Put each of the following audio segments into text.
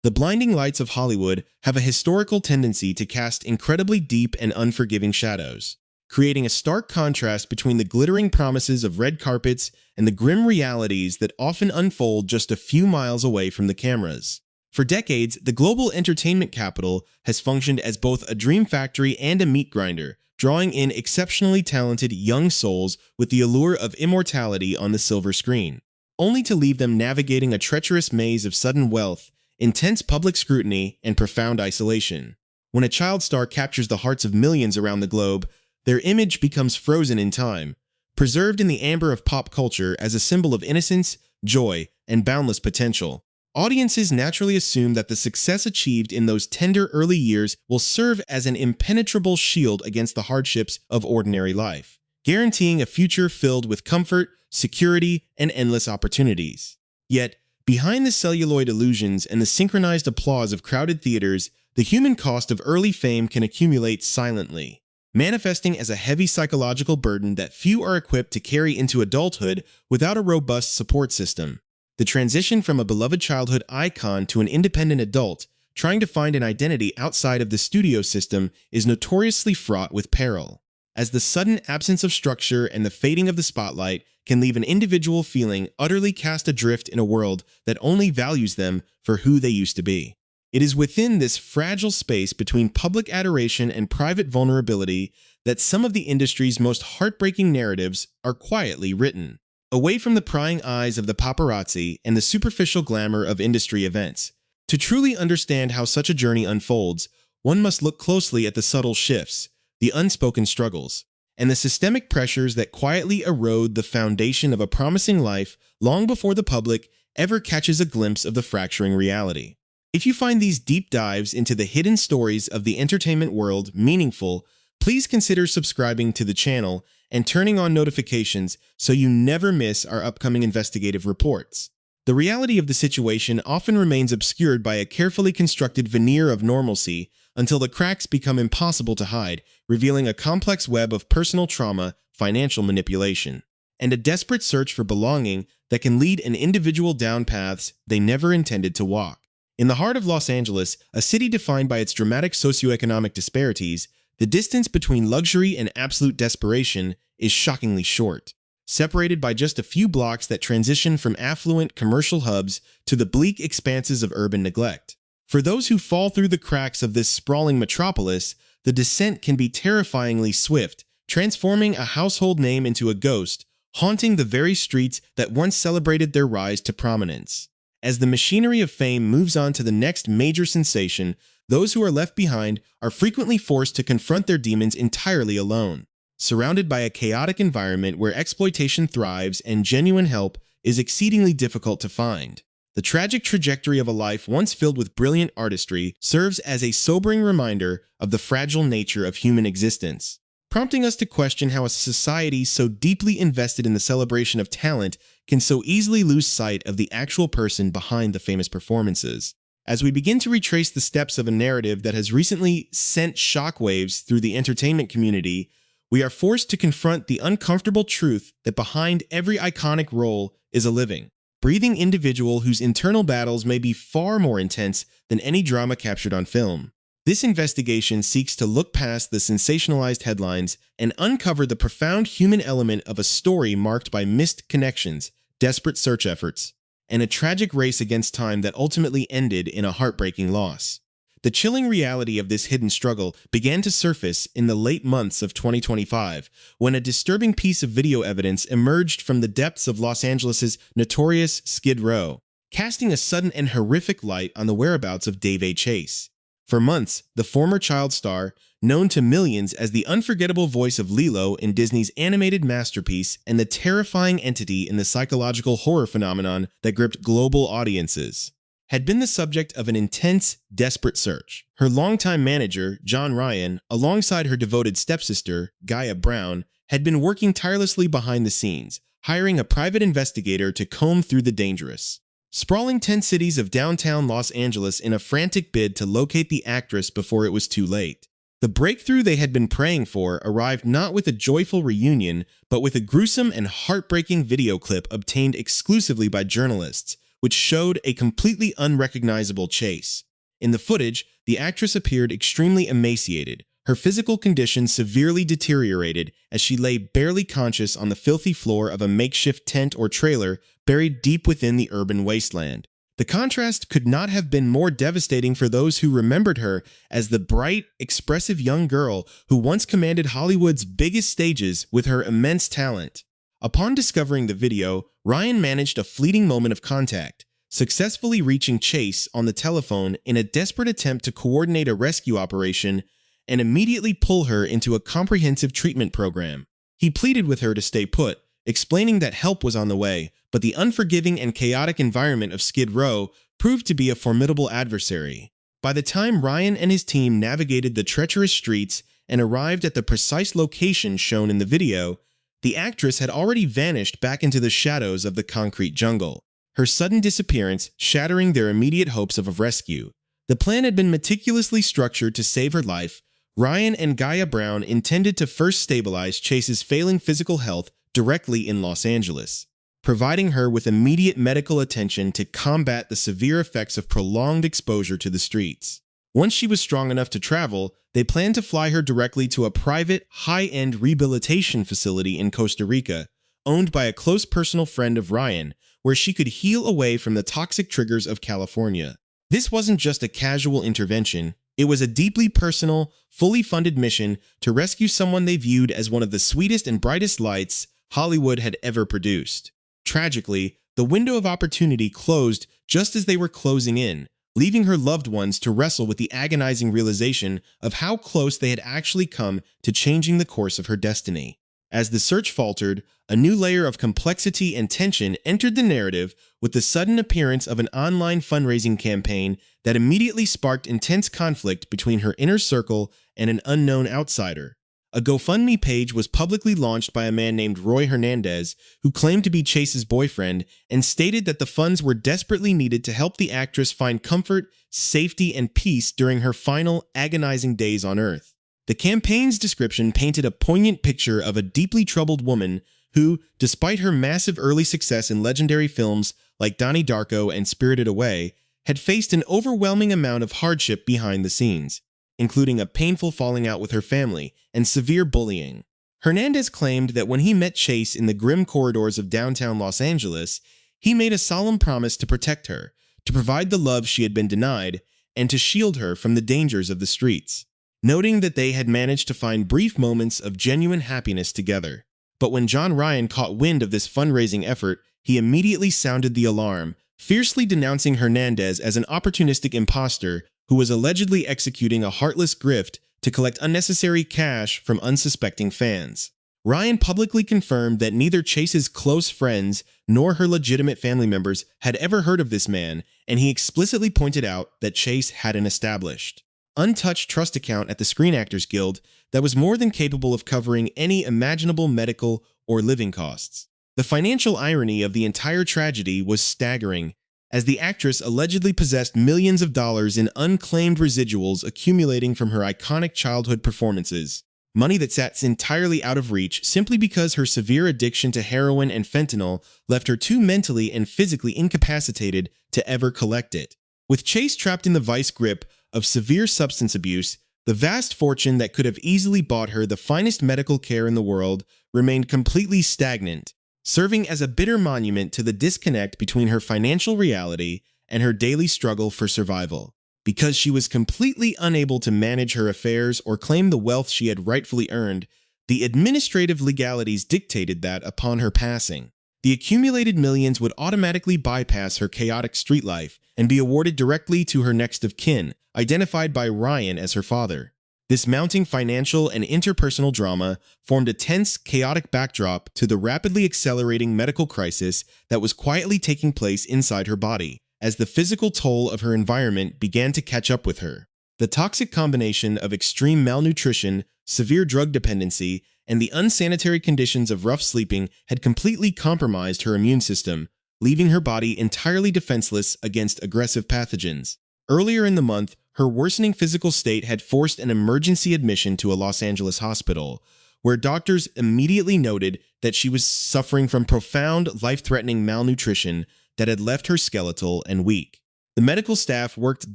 The blinding lights of Hollywood have a historical tendency to cast incredibly deep and unforgiving shadows, creating a stark contrast between the glittering promises of red carpets and the grim realities that often unfold just a few miles away from the cameras. For decades, the global entertainment capital has functioned as both a dream factory and a meat grinder, drawing in exceptionally talented young souls with the allure of immortality on the silver screen, only to leave them navigating a treacherous maze of sudden wealth, intense public scrutiny, and profound isolation. When a child star captures the hearts of millions around the globe, their image becomes frozen in time, preserved in the amber of pop culture as a symbol of innocence, joy, and boundless potential. Audiences naturally assume that the success achieved in those tender early years will serve as an impenetrable shield against the hardships of ordinary life, guaranteeing a future filled with comfort, security, and endless opportunities. Yet, behind the celluloid illusions and the synchronized applause of crowded theaters, the human cost of early fame can accumulate silently, manifesting as a heavy psychological burden that few are equipped to carry into adulthood without a robust support system. The transition from a beloved childhood icon to an independent adult, trying to find an identity outside of the studio system, is notoriously fraught with peril, as the sudden absence of structure and the fading of the spotlight can leave an individual feeling utterly cast adrift in a world that only values them for who they used to be. It is within this fragile space between public adoration and private vulnerability that some of the industry's most heartbreaking narratives are quietly written. Away from the prying eyes of the paparazzi and the superficial glamour of industry events. To truly understand how such a journey unfolds, one must look closely at the subtle shifts, the unspoken struggles, and the systemic pressures that quietly erode the foundation of a promising life long before the public ever catches a glimpse of the fracturing reality. If you find these deep dives into the hidden stories of the entertainment world meaningful, please consider subscribing to the channel and turning on notifications so you never miss our upcoming investigative reports. The reality of the situation often remains obscured by a carefully constructed veneer of normalcy until the cracks become impossible to hide, revealing a complex web of personal trauma, financial manipulation, and a desperate search for belonging that can lead an individual down paths they never intended to walk. In the heart of Los Angeles, a city defined by its dramatic socioeconomic disparities, the distance between luxury and absolute desperation is shockingly short, separated by just a few blocks that transition from affluent commercial hubs to the bleak expanses of urban neglect. For those who fall through the cracks of this sprawling metropolis, the descent can be terrifyingly swift, transforming a household name into a ghost, haunting the very streets that once celebrated their rise to prominence. As the machinery of fame moves on to the next major sensation, those who are left behind are frequently forced to confront their demons entirely alone, surrounded by a chaotic environment where exploitation thrives and genuine help is exceedingly difficult to find. The tragic trajectory of a life once filled with brilliant artistry serves as a sobering reminder of the fragile nature of human existence, prompting us to question how a society so deeply invested in the celebration of talent can so easily lose sight of the actual person behind the famous performances. As we begin to retrace the steps of a narrative that has recently sent shockwaves through the entertainment community, we are forced to confront the uncomfortable truth that behind every iconic role is a living, breathing individual whose internal battles may be far more intense than any drama captured on film. This investigation seeks to look past the sensationalized headlines and uncover the profound human element of a story marked by missed connections, desperate search efforts, and a tragic race against time that ultimately ended in a heartbreaking loss. The chilling reality of this hidden struggle began to surface in the late months of 2025, when a disturbing piece of video evidence emerged from the depths of Los Angeles' notorious Skid Row, casting a sudden and horrific light on the whereabouts of Daveigh Chase. For months, the former child star, known to millions as the unforgettable voice of Lilo in Disney's animated masterpiece and the terrifying entity in the psychological horror phenomenon that gripped global audiences, had been the subject of an intense, desperate search. Her longtime manager, John Ryan, alongside her devoted stepsister, Gaia Brown, had been working tirelessly behind the scenes, hiring a private investigator to comb through the dangerous, sprawling tent cities of downtown Los Angeles in a frantic bid to locate the actress before it was too late. The breakthrough they had been praying for arrived not with a joyful reunion, but with a gruesome and heartbreaking video clip obtained exclusively by journalists, which showed a completely unrecognizable Chase. In the footage, the actress appeared extremely emaciated, her physical condition severely deteriorated as she lay barely conscious on the filthy floor of a makeshift tent or trailer buried deep within the urban wasteland. The contrast could not have been more devastating for those who remembered her as the bright, expressive young girl who once commanded Hollywood's biggest stages with her immense talent. Upon discovering the video, Ryan managed a fleeting moment of contact, successfully reaching Chase on the telephone in a desperate attempt to coordinate a rescue operation and immediately pull her into a comprehensive treatment program. He pleaded with her to stay put, explaining that help was on the way, but the unforgiving and chaotic environment of Skid Row proved to be a formidable adversary. By the time Ryan and his team navigated the treacherous streets and arrived at the precise location shown in the video, the actress had already vanished back into the shadows of the concrete jungle, her sudden disappearance shattering their immediate hopes of a rescue. The plan had been meticulously structured to save her life. Ryan and Gaia Brown intended to first stabilize Chase's failing physical health directly in Los Angeles, providing her with immediate medical attention to combat the severe effects of prolonged exposure to the streets. Once she was strong enough to travel, they planned to fly her directly to a private, high-end rehabilitation facility in Costa Rica, owned by a close personal friend of Ryan, where she could heal away from the toxic triggers of California. This wasn't just a casual intervention. It was a deeply personal, fully funded mission to rescue someone they viewed as one of the sweetest and brightest lights Hollywood had ever produced. Tragically, the window of opportunity closed just as they were closing in, leaving her loved ones to wrestle with the agonizing realization of how close they had actually come to changing the course of her destiny. As the search faltered, a new layer of complexity and tension entered the narrative with the sudden appearance of an online fundraising campaign that immediately sparked intense conflict between her inner circle and an unknown outsider. A GoFundMe page was publicly launched by a man named Roy Hernandez, who claimed to be Chase's boyfriend, and stated that the funds were desperately needed to help the actress find comfort, safety, and peace during her final, agonizing days on Earth. The campaign's description painted a poignant picture of a deeply troubled woman who, despite her massive early success in legendary films like Donnie Darko and Spirited Away, had faced an overwhelming amount of hardship behind the scenes, including a painful falling out with her family and severe bullying. Hernandez claimed that when he met Chase in the grim corridors of downtown Los Angeles, he made a solemn promise to protect her, to provide the love she had been denied, and to shield her from the dangers of the streets, noting that they had managed to find brief moments of genuine happiness together. But when John Ryan caught wind of this fundraising effort, he immediately sounded the alarm, fiercely denouncing Hernandez as an opportunistic imposter who was allegedly executing a heartless grift to collect unnecessary cash from unsuspecting fans. Ryan publicly confirmed that neither Chase's close friends nor her legitimate family members had ever heard of this man, and he explicitly pointed out that Chase had an established, untouched trust account at the Screen Actors Guild that was more than capable of covering any imaginable medical or living costs. The financial irony of the entire tragedy was staggering, as the actress allegedly possessed millions of dollars in unclaimed residuals accumulating from her iconic childhood performances, money that sat entirely out of reach simply because her severe addiction to heroin and fentanyl left her too mentally and physically incapacitated to ever collect it. With Chase trapped in the vice grip of severe substance abuse, the vast fortune that could have easily bought her the finest medical care in the world remained completely stagnant, serving as a bitter monument to the disconnect between her financial reality and her daily struggle for survival. Because she was completely unable to manage her affairs or claim the wealth she had rightfully earned, the administrative legalities dictated that upon her passing, the accumulated millions would automatically bypass her chaotic street life and be awarded directly to her next of kin, identified by Ryan as her father. This mounting financial and interpersonal drama formed a tense, chaotic backdrop to the rapidly accelerating medical crisis that was quietly taking place inside her body, as the physical toll of her environment began to catch up with her. The toxic combination of extreme malnutrition, severe drug dependency, and the unsanitary conditions of rough sleeping had completely compromised her immune system, leaving her body entirely defenseless against aggressive pathogens. Earlier in the month, her worsening physical state had forced an emergency admission to a Los Angeles hospital, where doctors immediately noted that she was suffering from profound, life-threatening malnutrition that had left her skeletal and weak. The medical staff worked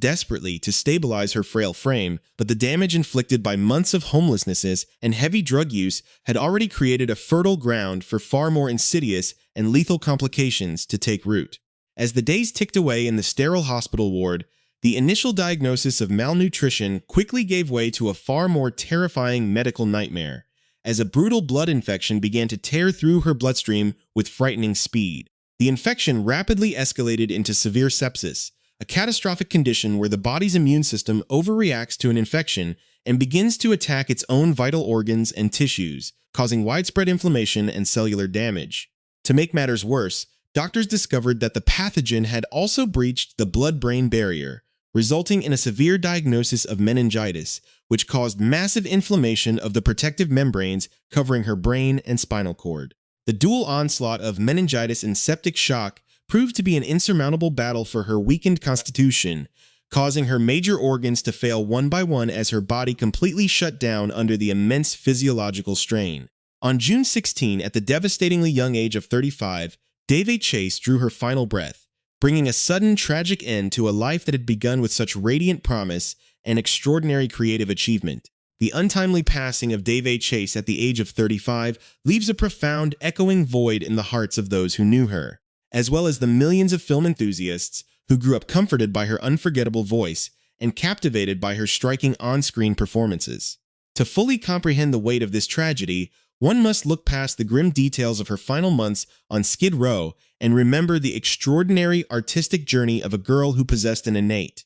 desperately to stabilize her frail frame, but the damage inflicted by months of homelessness and heavy drug use had already created a fertile ground for far more insidious and lethal complications to take root. As the days ticked away in the sterile hospital ward, the initial diagnosis of malnutrition quickly gave way to a far more terrifying medical nightmare, as a brutal blood infection began to tear through her bloodstream with frightening speed. The infection rapidly escalated into severe sepsis, a catastrophic condition where the body's immune system overreacts to an infection and begins to attack its own vital organs and tissues, causing widespread inflammation and cellular damage. To make matters worse, doctors discovered that the pathogen had also breached the blood-brain barrier, resulting in a severe diagnosis of meningitis, which caused massive inflammation of the protective membranes covering her brain and spinal cord. The dual onslaught of meningitis and septic shock proved to be an insurmountable battle for her weakened constitution, causing her major organs to fail one by one as her body completely shut down under the immense physiological strain. On June 16, at the devastatingly young age of 35, Daveigh Chase drew her final breath, bringing a sudden tragic end to a life that had begun with such radiant promise and extraordinary creative achievement. The untimely passing of Daveigh Chase at the age of 35 leaves a profound, echoing void in the hearts of those who knew her, as well as the millions of film enthusiasts who grew up comforted by her unforgettable voice and captivated by her striking on-screen performances. To fully comprehend the weight of this tragedy, one must look past the grim details of her final months on Skid Row and remember the extraordinary artistic journey of a girl who possessed an innate,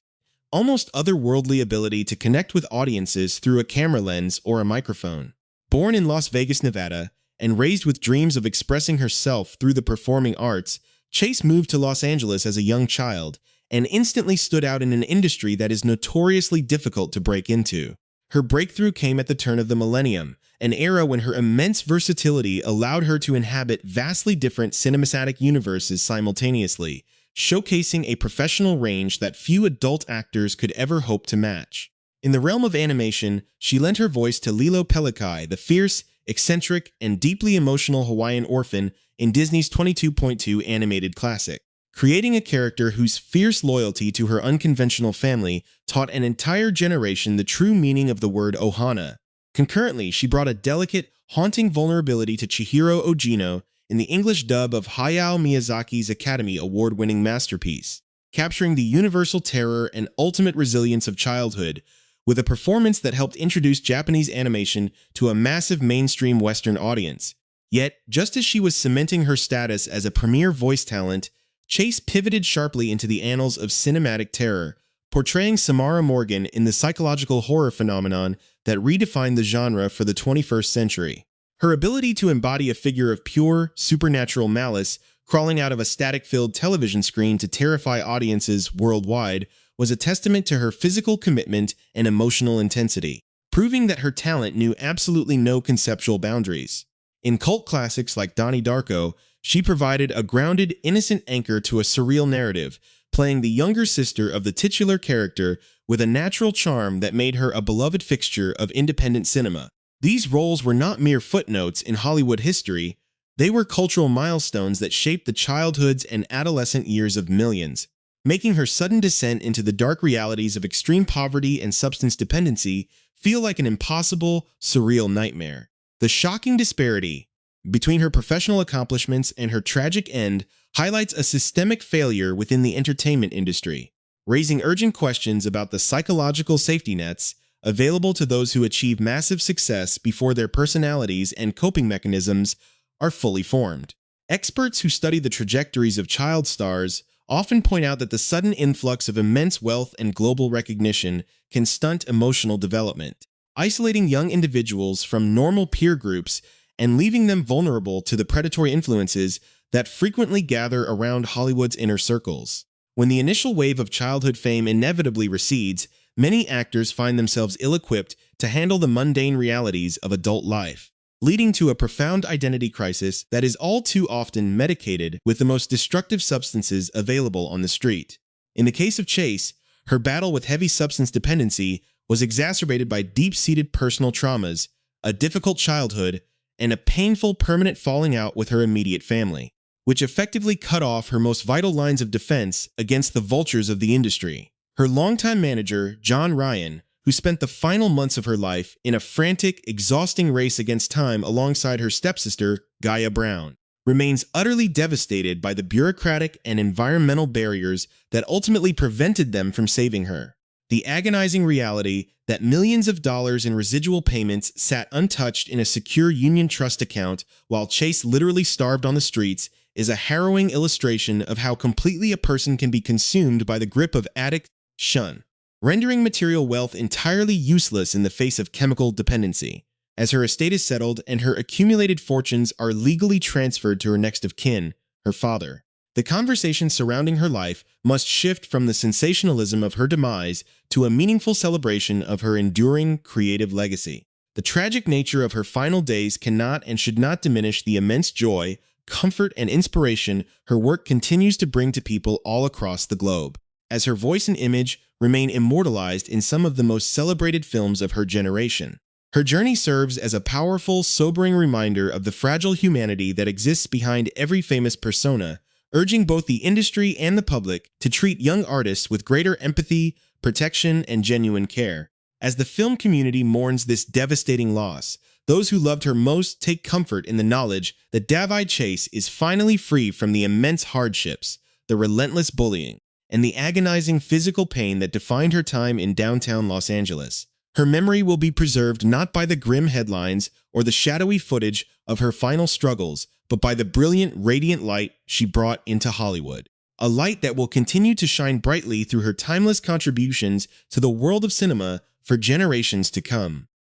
almost otherworldly ability to connect with audiences through a camera lens or a microphone. Born in Las Vegas, Nevada, and raised with dreams of expressing herself through the performing arts, Chase moved to Los Angeles as a young child and instantly stood out in an industry that is notoriously difficult to break into. Her breakthrough came at the turn of the millennium, an era when her immense versatility allowed her to inhabit vastly different cinematic universes simultaneously, showcasing a professional range that few adult actors could ever hope to match. In the realm of animation, she lent her voice to Lilo, the fierce, eccentric, and deeply emotional Hawaiian orphan in Disney's 22.2 animated classic, creating a character whose fierce loyalty to her unconventional family taught an entire generation the true meaning of the word ohana. Concurrently, she brought a delicate, haunting vulnerability to Chihiro Ogino in the English dub of Hayao Miyazaki's Academy Award-winning masterpiece, capturing the universal terror and ultimate resilience of childhood, with a performance that helped introduce Japanese animation to a massive mainstream Western audience. Yet, just as she was cementing her status as a premier voice talent, Chase pivoted sharply into the annals of cinematic terror, portraying Samara Morgan in the psychological horror phenomenon that redefined the genre for the 21st century. Her ability to embody a figure of pure, supernatural malice crawling out of a static-filled television screen to terrify audiences worldwide was a testament to her physical commitment and emotional intensity, proving that her talent knew absolutely no conceptual boundaries. In cult classics like Donnie Darko, she provided a grounded, innocent anchor to a surreal narrative, playing the younger sister of the titular character with a natural charm that made her a beloved fixture of independent cinema. These roles were not mere footnotes in Hollywood history, they were cultural milestones that shaped the childhoods and adolescent years of millions, making her sudden descent into the dark realities of extreme poverty and substance dependency feel like an impossible, surreal nightmare. The shocking disparity between her professional accomplishments and her tragic end highlights a systemic failure within the entertainment industry, raising urgent questions about the psychological safety nets available to those who achieve massive success before their personalities and coping mechanisms are fully formed. Experts who study the trajectories of child stars often point out that the sudden influx of immense wealth and global recognition can stunt emotional development, isolating young individuals from normal peer groups and leaving them vulnerable to the predatory influences that frequently gather around Hollywood's inner circles. When the initial wave of childhood fame inevitably recedes, many actors find themselves ill-equipped to handle the mundane realities of adult life, leading to a profound identity crisis that is all too often medicated with the most destructive substances available on the street. In the case of Chase, her battle with heavy substance dependency was exacerbated by deep-seated personal traumas, a difficult childhood, and a painful permanent falling out with her immediate family. which effectively cut off her most vital lines of defense against the vultures of the industry. Her longtime manager, John Ryan, who spent the final months of her life in a frantic, exhausting race against time alongside her stepsister, Gaia Brown, remains utterly devastated by the bureaucratic and environmental barriers that ultimately prevented them from saving her. The agonizing reality that millions of dollars in residual payments sat untouched in a secure union trust account while Chase literally starved on the streets is a harrowing illustration of how completely a person can be consumed by the grip of addict shun, rendering material wealth entirely useless in the face of chemical dependency. As her estate is settled and her accumulated fortunes are legally transferred to her next of kin, her father, the conversation surrounding her life must shift from the sensationalism of her demise to a meaningful celebration of her enduring creative legacy. The tragic nature of her final days cannot and should not diminish the immense joy, comfort, and inspiration her work continues to bring to people all across the globe, as her voice and image remain immortalized in some of the most celebrated films of her generation. Her journey serves as a powerful, sobering reminder of the fragile humanity that exists behind every famous persona, urging both the industry and the public to treat young artists with greater empathy, protection, and genuine care. As the film community mourns this devastating loss, those who loved her most take comfort in the knowledge that Daveigh Chase is finally free from the immense hardships, the relentless bullying, and the agonizing physical pain that defined her time in downtown Los Angeles. Her memory will be preserved not by the grim headlines or the shadowy footage of her final struggles, but by the brilliant, radiant light she brought into Hollywood. A light that will continue to shine brightly through her timeless contributions to the world of cinema for generations to come.